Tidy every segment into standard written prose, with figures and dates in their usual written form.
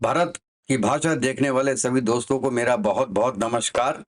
भारत की भाषा देखने वाले सभी दोस्तों को मेरा बहुत बहुत नमस्कार।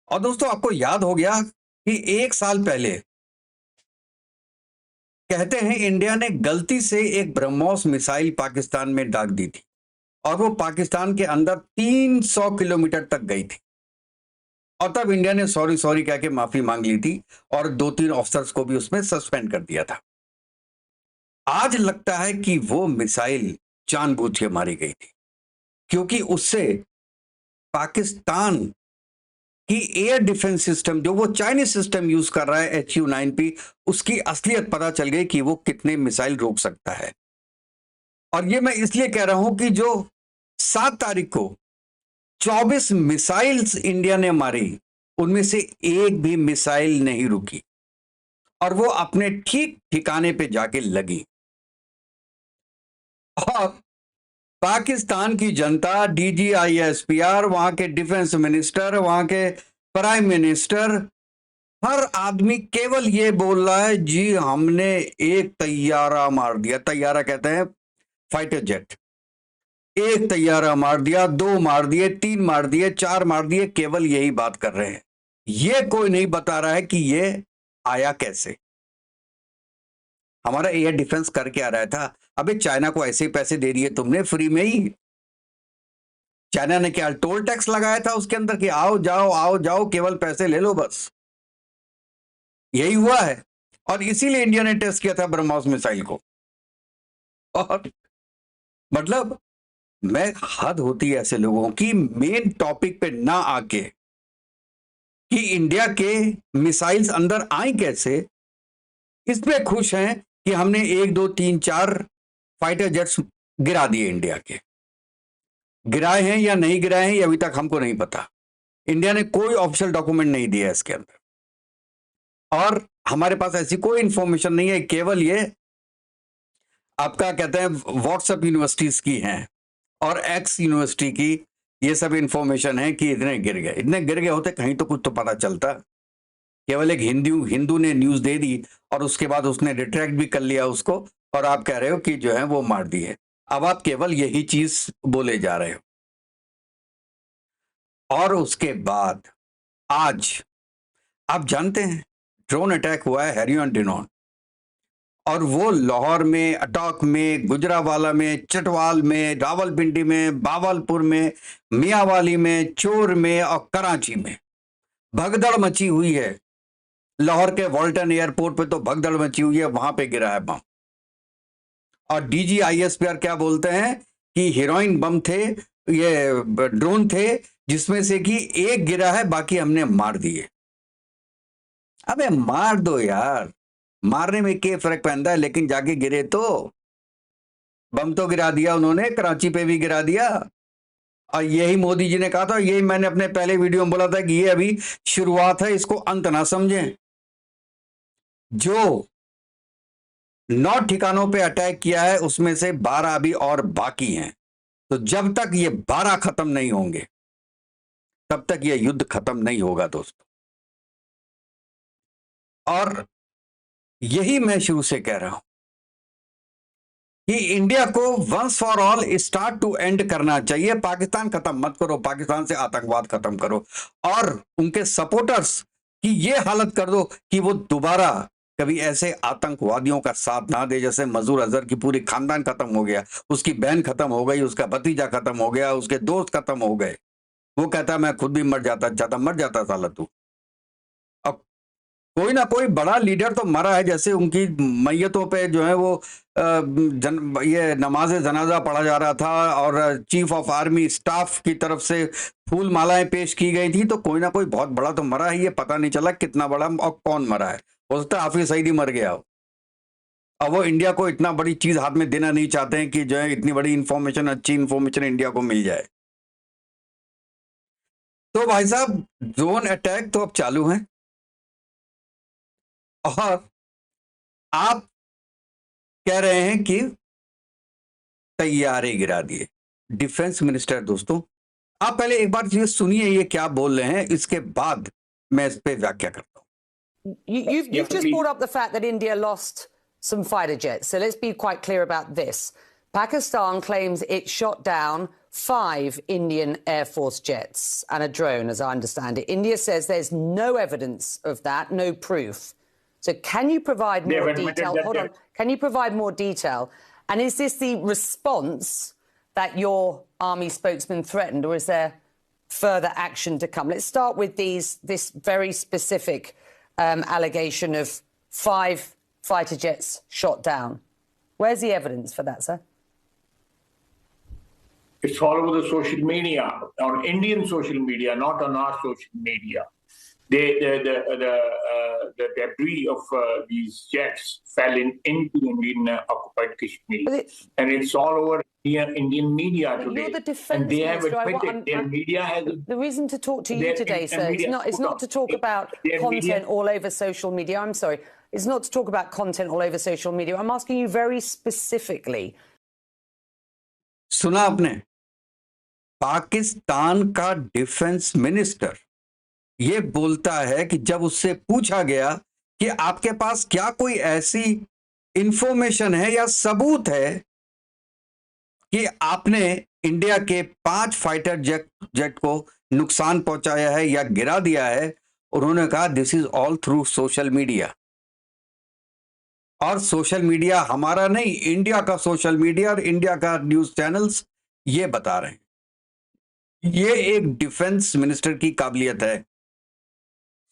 और दोस्तों, आपको याद हो गया कि एक साल पहले कहते हैं इंडिया ने गलती से एक ब्रह्मोस मिसाइल पाकिस्तान में दाग दी थी और वो पाकिस्तान के अंदर 300 किलोमीटर तक गई थी। और तब इंडिया ने सॉरी सॉरी कह के माफी मांग ली थी और 2-3 ऑफिसर्स को भी उसमें सस्पेंड कर दिया था। आज लगता है कि वो मिसाइल जानबूझ के मारी गई थी, क्योंकि उससे पाकिस्तान कि एयर डिफेंस सिस्टम जो वो चाइनीज सिस्टम यूज कर रहा है HU-9P, उसकी असलियत पता चल गई कि वो कितने मिसाइल रोक सकता है। और ये मैं इसलिए कह रहा हूं कि जो 7 तारीख को 24 मिसाइल्स इंडिया ने मारी, उनमें से एक भी मिसाइल नहीं रुकी और वो अपने ठीक ठिकाने पे जाके लगी। और पाकिस्तान की जनता, DGISPR, वहां के डिफेंस मिनिस्टर, वहां के प्राइम मिनिस्टर, हर आदमी केवल ये बोल रहा है, जी हमने एक तैयारा मार दिया। तैयारा कहते हैं फाइटर जेट। एक तैयारा मार दिया, 2 मार दिए, 3 मार दिए, 4 मार दिए, केवल यही बात कर रहे हैं। ये कोई नहीं बता रहा है कि ये आया कैसे। हमारा एयर डिफेंस करके आ रहा था। अबे चाइना को ऐसे ही पैसे दे दिए तुमने फ्री में ही। चाइना ने क्या टोल टैक्स लगाया था उसके अंदर कि आओ जाओ, केवल पैसे ले लो, बस यही हुआ है। और इसीलिए इंडिया ने टेस्ट किया था ब्रह्मोस मिसाइल को। और मतलब, मैं हद होती है ऐसे लोगों की, मेन टॉपिक पे ना आके कि इंडिया के मिसाइल्स अंदर आई कैसे, इस पे खुश हैं कि हमने 1 2 3 4 फाइटर जेट्स गिरा दिए। इंडिया के गिराए हैं या नहीं गिराए हैं, ये अभी तक हमको नहीं पता। इंडिया ने कोई ऑफिशियल डॉक्यूमेंट नहीं दिया इसके अंदर और हमारे पास ऐसी कोई इंफॉर्मेशन नहीं है। केवल ये आपका कहते हैं व्हाट्सएप यूनिवर्सिटीज की हैं और एक्स यूनिवर्सिटी की ये सब इंफॉर्मेशन है कि इतने गिर गए होते कहीं तो कुछ तो पता चलता। केवल एक हिंदू ने न्यूज दे दी और उसके बाद उसने रिट्रैक्ट भी कर लिया उसको, और आप कह रहे हो कि जो है वो मार दी है। अब आप केवल यही चीज बोले जा रहे हो। और उसके बाद आज आप जानते हैं ड्रोन अटैक हुआ है हैरियन डिनोन, और वो लाहौर में, अटक में, गुजरावाला में, चटवाल में, रावलपिंडी में, बावलपुर में, मियावाली में, चोर में और कराची में भगदड़ मची हुई है। लाहौर के वॉल्टन एयरपोर्ट पे तो भगदड़ मची हुई है, वहां पे गिरा है बम। और DGISPR क्या बोलते हैं कि हीरोइन बम थे, ये ड्रोन थे, जिसमें से कि एक गिरा है, बाकी हमने मार दिए। अबे मार दो यार, मारने में क्या फर्क पैंदा है, लेकिन जाके गिरे तो। बम तो गिरा दिया उन्होंने, कराची पे भी गिरा दिया। और यही मोदी जी ने कहा था, यही मैंने अपने पहले वीडियो में बोला था कि ये अभी शुरुआत है, इसको अंत ना समझें। जो 9 ठिकानों पे अटैक किया है उसमें से 12 अभी और बाकी हैं। तो जब तक ये 12 खत्म नहीं होंगे तब तक ये युद्ध खत्म नहीं होगा दोस्तों। और यही मैं शुरू से कह रहा हूं कि इंडिया को once for all start to end करना चाहिए। पाकिस्तान खत्म मत करो, पाकिस्तान से आतंकवाद खत्म करो और उनके सपोर्टर्स की ये हालत कर दो कि वो दोबारा कभी ऐसे आतंकवादियों का साथ ना दे। जैसे मसूद अजहर की पूरी खानदान खत्म हो गया, उसकी बहन खत्म हो गई, उसका भतीजा खत्म हो गया, उसके दोस्त खत्म हो गए। वो कहता मैं खुद भी मर जाता चाहता, मर जाता साला तू। अब कोई ना कोई बड़ा लीडर तो मरा है, जैसे उनकी मैयतों पे जो है वो ये नमाज जनाजा पढ़ा जा रहा था और चीफ ऑफ आर्मी स्टाफ की तरफ से फूल मालाएं पेश की गई थी। तो कोई ना कोई बहुत बड़ा तो मरा है, ये पता नहीं चला कितना बड़ा और कौन मरा है। हो सकता है हाफिज सईदी मर गया हो। अब वो इंडिया को इतना बड़ी चीज हाथ में देना नहीं चाहते हैं कि जो है इतनी बड़ी इंफॉर्मेशन, अच्छी इंफॉर्मेशन इंडिया को मिल जाए। तो भाई साहब, ड्रोन अटैक तो अब चालू है और आप कह रहे हैं कि तैयारे गिरा दिए डिफेंस मिनिस्टर। दोस्तों, आप पहले एक बार ये सुनिए ये क्या बोल रहे हैं, इसके बाद मैं इस पे व्याख्या करता हूं। You've just brought up the fact that India lost some fighter jets. So let's be quite clear about this. Pakistan claims it shot down 5 Indian Air Force jets and a drone, as I understand it. India says there's no evidence of that, no proof. So can you provide more detail? Hold on. Can you provide more detail? And is this the response that your army spokesman threatened, or is there further action to come? Let's start with this very specific allegation of 5 fighter jets shot down. Where's the evidence for that, sir? It's all over the social media, on Indian social media, not on our social media. The debris of these jets fell into Indian occupied Kashmir, and it's all over Indian media today. You're the defense and they minister. have admitted their media has. The reason to talk to you today, sir, is not to talk about content all over social media. I'm sorry. It's not to talk about content all over social media. I'm asking you very specifically. सुना आपने, पाकिस्तान का defence minister ये बोलता है कि जब उससे पूछा गया कि आपके पास क्या कोई ऐसी इंफॉर्मेशन है या सबूत है कि आपने इंडिया के 5 फाइटर जेट को नुकसान पहुंचाया है या गिरा दिया है, उन्होंने कहा this is all through social media. और सोशल मीडिया हमारा नहीं, इंडिया का सोशल मीडिया और इंडिया का न्यूज चैनल्स ये बता रहे हैं। ये एक डिफेंस मिनिस्टर की काबिलियत है।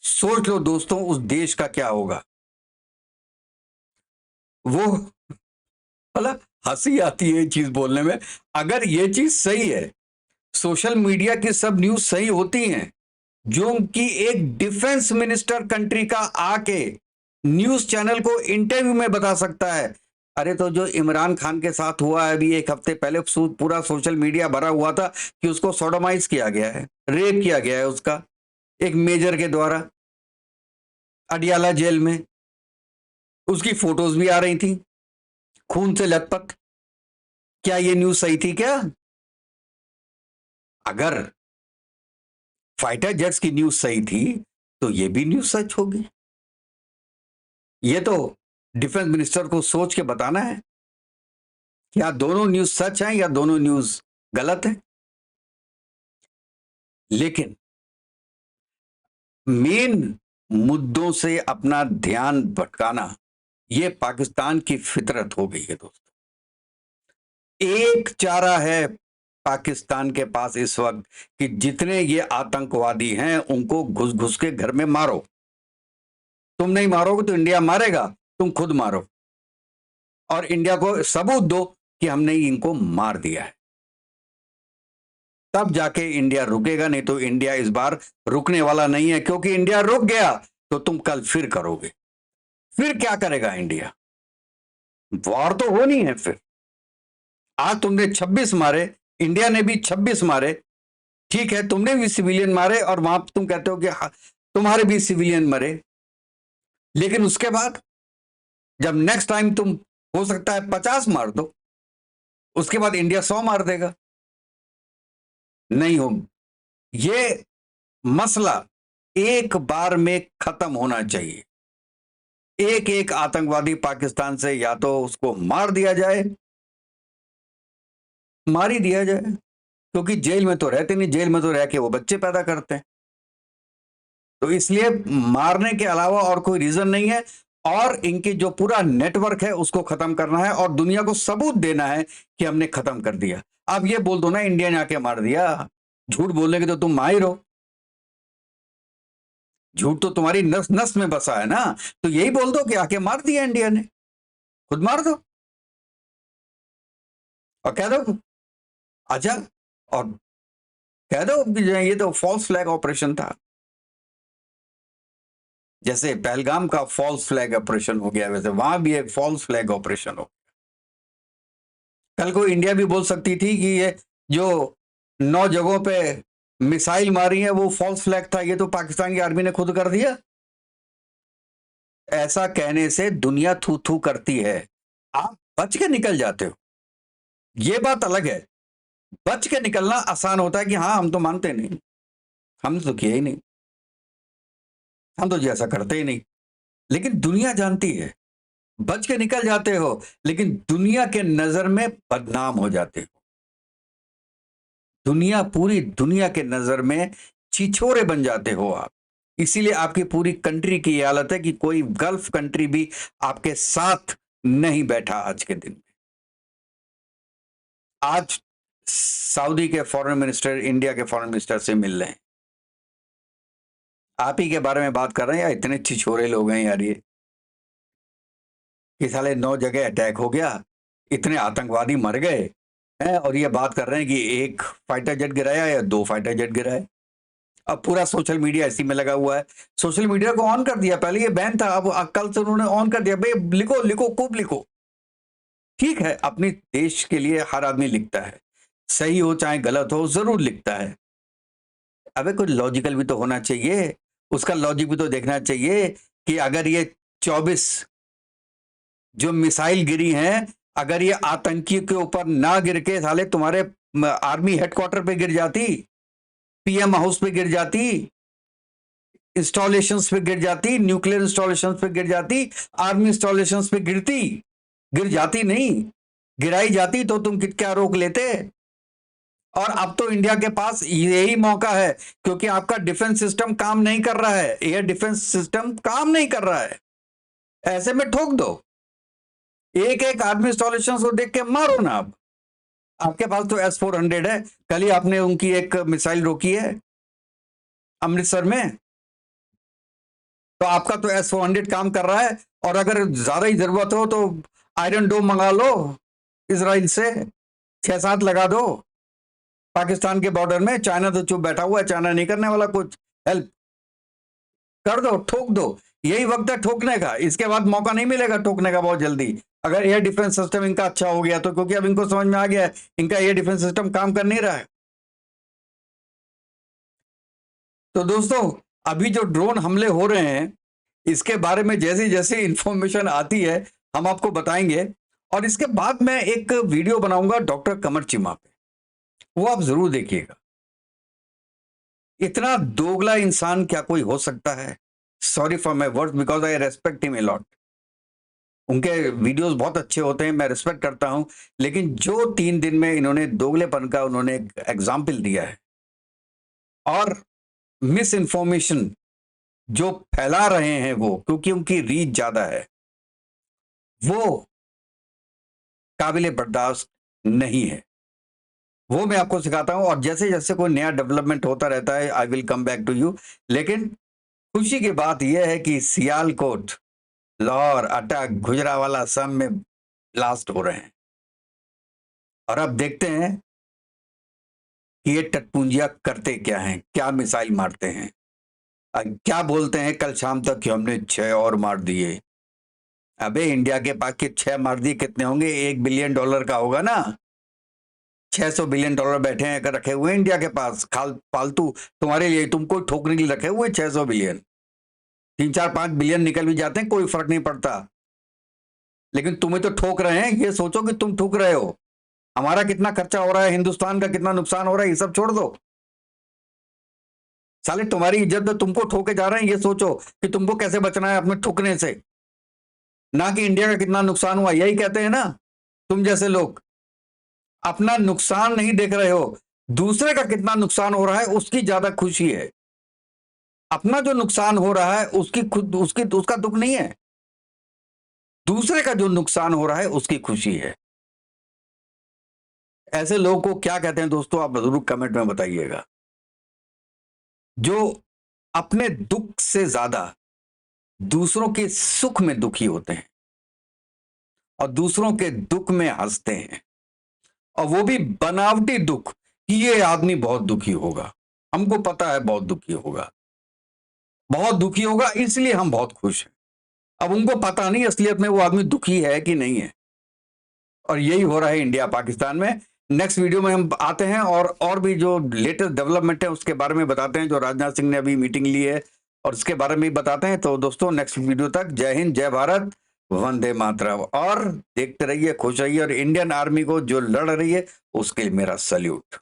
सोच लो दोस्तों, उस देश का क्या होगा। वो मतलब हंसी आती है ये चीज बोलने में। अगर ये चीज सही है, सोशल मीडिया की सब न्यूज सही होती हैं, जो कि एक डिफेंस मिनिस्टर कंट्री का आके न्यूज चैनल को इंटरव्यू में बता सकता है, अरे तो जो इमरान खान के साथ हुआ है अभी 1 हफ्ते पहले, पूरा सोशल मीडिया भरा हुआ था कि उसको सोडोमाइज किया गया है, रेप किया गया है उसका एक मेजर के द्वारा अडियाला जेल में। उसकी फोटोज भी आ रही थी खून से लथपथ। क्या ये न्यूज सही थी क्या? अगर फाइटर जेट्स की न्यूज सही थी तो ये भी न्यूज सच होगी। ये तो डिफेंस मिनिस्टर को सोच के बताना है क्या दोनों न्यूज सच हैं या दोनों न्यूज गलत है। लेकिन मेन मुद्दों से अपना ध्यान भटकाना ये पाकिस्तान की फितरत हो गई है दोस्तों। एक चारा है पाकिस्तान के पास इस वक्त कि जितने ये आतंकवादी हैं उनको घुस घुस के घर में मारो। तुम नहीं मारोगे तो इंडिया मारेगा, तुम खुद मारो और इंडिया को सबूत दो कि हमने इनको मार दिया है, तब जाके इंडिया रुकेगा। नहीं तो इंडिया इस बार रुकने वाला नहीं है, क्योंकि इंडिया रुक गया तो तुम कल फिर करोगे। फिर क्या करेगा इंडिया? वॉर तो होनी है। फिर आज तुमने 26 मारे, इंडिया ने भी 26 मारे, ठीक है, तुमने भी सिविलियन मारे और वहां तुम कहते हो कि तुम्हारे भी सिविलियन मरे। लेकिन उसके बाद जब नेक्स्ट टाइम तुम हो सकता है 50 मार दो, उसके बाद इंडिया 100 मार देगा। नहीं हो, ये मसला एक बार में खत्म होना चाहिए। एक एक आतंकवादी पाकिस्तान से या तो उसको मार दिया जाए, मार ही दिया जाए, क्योंकि जेल में तो रहते नहीं, जेल में तो रह के वो बच्चे पैदा करते हैं। तो इसलिए मारने के अलावा और कोई रीजन नहीं है। और इनकी जो पूरा नेटवर्क है उसको खत्म करना है और दुनिया को सबूत देना है कि हमने खत्म कर दिया। आप ये बोल दो ना इंडिया ने आके मार दिया, झूठ बोलने के तो तुम माहिर हो, झूठ तो तुम्हारी नस नस में बसा है ना। तो यही बोल दो कि आके मार दिया इंडिया ने, खुद मार दो और कह दो अच्छा, और कह दो कि ये तो फॉल्स फ्लैग ऑपरेशन था, जैसे पहलगाम का फॉल्स फ्लैग ऑपरेशन हो गया वैसे वहां भी एक फॉल्स फ्लैग ऑपरेशन हो। कल को इंडिया भी बोल सकती थी कि ये जो 9 जगहों पे मिसाइल मारी है वो फॉल्स फ्लैग था, ये तो पाकिस्तान की आर्मी ने खुद कर दिया। ऐसा कहने से दुनिया थू थू करती है, आप बच के निकल जाते हो, ये बात अलग है। बच के निकलना आसान होता है कि हाँ हम तो मानते नहीं, हमने तो किया ही नहीं, हम तो जैसा करते ही नहीं। लेकिन दुनिया जानती है, बच के निकल जाते हो, लेकिन दुनिया के नजर में बदनाम हो जाते हो। पूरी दुनिया के नजर में छिछोरे बन जाते हो आप। इसीलिए आपकी पूरी कंट्री की ये हालत है कि कोई गल्फ कंट्री भी आपके साथ नहीं बैठा आज के दिन में। आज सऊदी के फॉरेन मिनिस्टर इंडिया के फॉरेन मिनिस्टर से मिल रहे हैं, आप ही के बारे में बात कर रहे हैं। यार इतने छिछोरे लोग हैं यार ये, कि साले 9 जगह अटैक हो गया, इतने आतंकवादी मर गए हैं, और ये बात कर रहे हैं कि 1 फाइटर जेट गिराया या 2 फाइटर जेट गिराए। अब पूरा सोशल मीडिया इसी में लगा हुआ है। सोशल मीडिया को ऑन कर दिया, पहले ये बैन था, अब कल से उन्होंने ऑन कर दिया। भाई लिखो लिखो खूब लिखो। ठीक है, अपने देश के लिए हर आदमी लिखता है, सही हो चाहे गलत हो जरूर लिखता है। अबे कोई लॉजिकल भी तो होना चाहिए, उसका लॉजिक भी तो देखना चाहिए कि अगर ये 24 जो मिसाइल गिरी हैं, अगर ये आतंकी के ऊपर ना गिर के साले तुम्हारे आर्मी हेडक्वार्टर पे गिर जाती, पीएम हाउस पे गिर जाती, इंस्टॉलेशंस पे गिर जाती, न्यूक्लियर इंस्टॉलेशंस पे गिर जाती, आर्मी इंस्टॉलेशंस पे गिर जाती नहीं, गिराई जाती तो तुम क्या रोक लेते। और अब तो इंडिया के पास यही मौका है, क्योंकि आपका डिफेंस सिस्टम काम नहीं कर रहा है, एयर डिफेंस सिस्टम काम नहीं कर रहा है। ऐसे में ठोक दो, एक एक आर्मी इंस्टॉलेशन को देख के मारो ना। अब आपके पास तो S-400 है, कल ही आपने उनकी एक मिसाइल रोकी है अमृतसर में, तो आपका तो S-400 काम कर रहा है। और अगर ज्यादा ही जरूरत हो तो आयरन डोम मंगा लो इसराइल से, 6-7 लगा दो पाकिस्तान के बॉर्डर में। चाइना तो चुप बैठा हुआ है, चाइना नहीं करने वाला कुछ, हेल्प कर दो, ठोक दो। यही वक्त है ठोकने का, इसके बाद मौका नहीं मिलेगा ठोकने का बहुत जल्दी। अगर एयर डिफेंस सिस्टम इनका अच्छा हो गया तो, क्योंकि अब इनको समझ में आ गया है इनका एयर डिफेंस सिस्टम काम कर नहीं रहा है। तो दोस्तों, अभी जो ड्रोन हमले हो रहे हैं, इसके बारे में जैसी जैसी इंफॉर्मेशन आती है हम आपको बताएंगे। और इसके बाद मैं एक वीडियो बनाऊंगा डॉक्टर कमर चिमा पे, वो आप जरूर देखिएगा। इतना दोगला इंसान क्या कोई हो सकता है? Sorry for my words because I respect him a lot. उनके वीडियोस बहुत अच्छे होते हैं, मैं रिस्पेक्ट करता हूं, लेकिन जो 3 दिन में इन्होंने दोगलेपन का उन्होंने एग्जाम्पल दिया है और मिस इन्फॉर्मेशन जो फैला रहे हैं वो, क्योंकि उनकी रीच ज्यादा है, वो काबिले बर्दाश्त नहीं है। वो मैं आपको सिखाता हूं, और जैसे जैसे कोई नया डेवलपमेंट होता रहता है I will come back to you. लेकिन खुशी की बात यह है कि सियालकोट, लाहौर, अटक, गुजरावाला सब में ब्लास्ट हो रहे हैं। और अब देखते हैं कि ये टटपुंजिया करते क्या हैं, क्या मिसाइल मारते हैं, क्या बोलते हैं कल शाम तक कि हमने 6 और मार दिए। अबे इंडिया के पास के 6 मार दिए, कितने होंगे? $1 बिलियन का होगा ना। $600 बिलियन बैठे हैं कर रखे हुए इंडिया के पास, फालतू तुम्हारे लिए, तुमको ठोकने के लिए रखे हुए 600 बिलियन। 3-4-5 बिलियन निकल भी जाते हैं, कोई फर्क नहीं पड़ता, लेकिन तुम्हें तो ठोक रहे हैं। ये सोचो कि तुम ठोक रहे हो, हमारा कितना खर्चा हो रहा है, हिंदुस्तान का कितना नुकसान हो रहा है, ये सब छोड़ दो। साले तुम्हारी इज्जत तो तुमको ठोके जा रहे हैं, ये सोचो कि तुमको कैसे बचना है अपने ठोकने से, ना कि इंडिया का कितना नुकसान हुआ। यही कहते हैं ना तुम जैसे लोग, अपना नुकसान नहीं देख रहे हो, दूसरे का कितना नुकसान हो रहा है उसकी ज्यादा खुशी है। अपना जो नुकसान हो रहा है उसका दुख नहीं है, दूसरे का जो नुकसान हो रहा है उसकी खुशी है। ऐसे लोगों को क्या कहते हैं दोस्तों, आप जरूर कमेंट में बताइएगा। जो अपने दुख से ज्यादा दूसरों के सुख में दुखी होते हैं और दूसरों के दुख में हंसते हैं, और वो भी बनावटी दुख कि ये आदमी बहुत दुखी होगा, हमको पता है बहुत दुखी होगा इसलिए हम बहुत खुश हैं। अब उनको पता नहीं असलियत में वो आदमी दुखी है कि नहीं है। और यही हो रहा है इंडिया पाकिस्तान में। नेक्स्ट वीडियो में हम आते हैं और भी जो लेटेस्ट डेवलपमेंट है उसके बारे में बताते हैं, जो राजनाथ सिंह ने अभी मीटिंग ली है और उसके बारे में भी बताते हैं। तो दोस्तों नेक्स्ट वीडियो तक जय हिंद, जय भारत, वंदे मातरम। और देखते रहिए, खुश रहिए, और इंडियन आर्मी को जो लड़ रही है उसके लिए मेरा सल्यूट।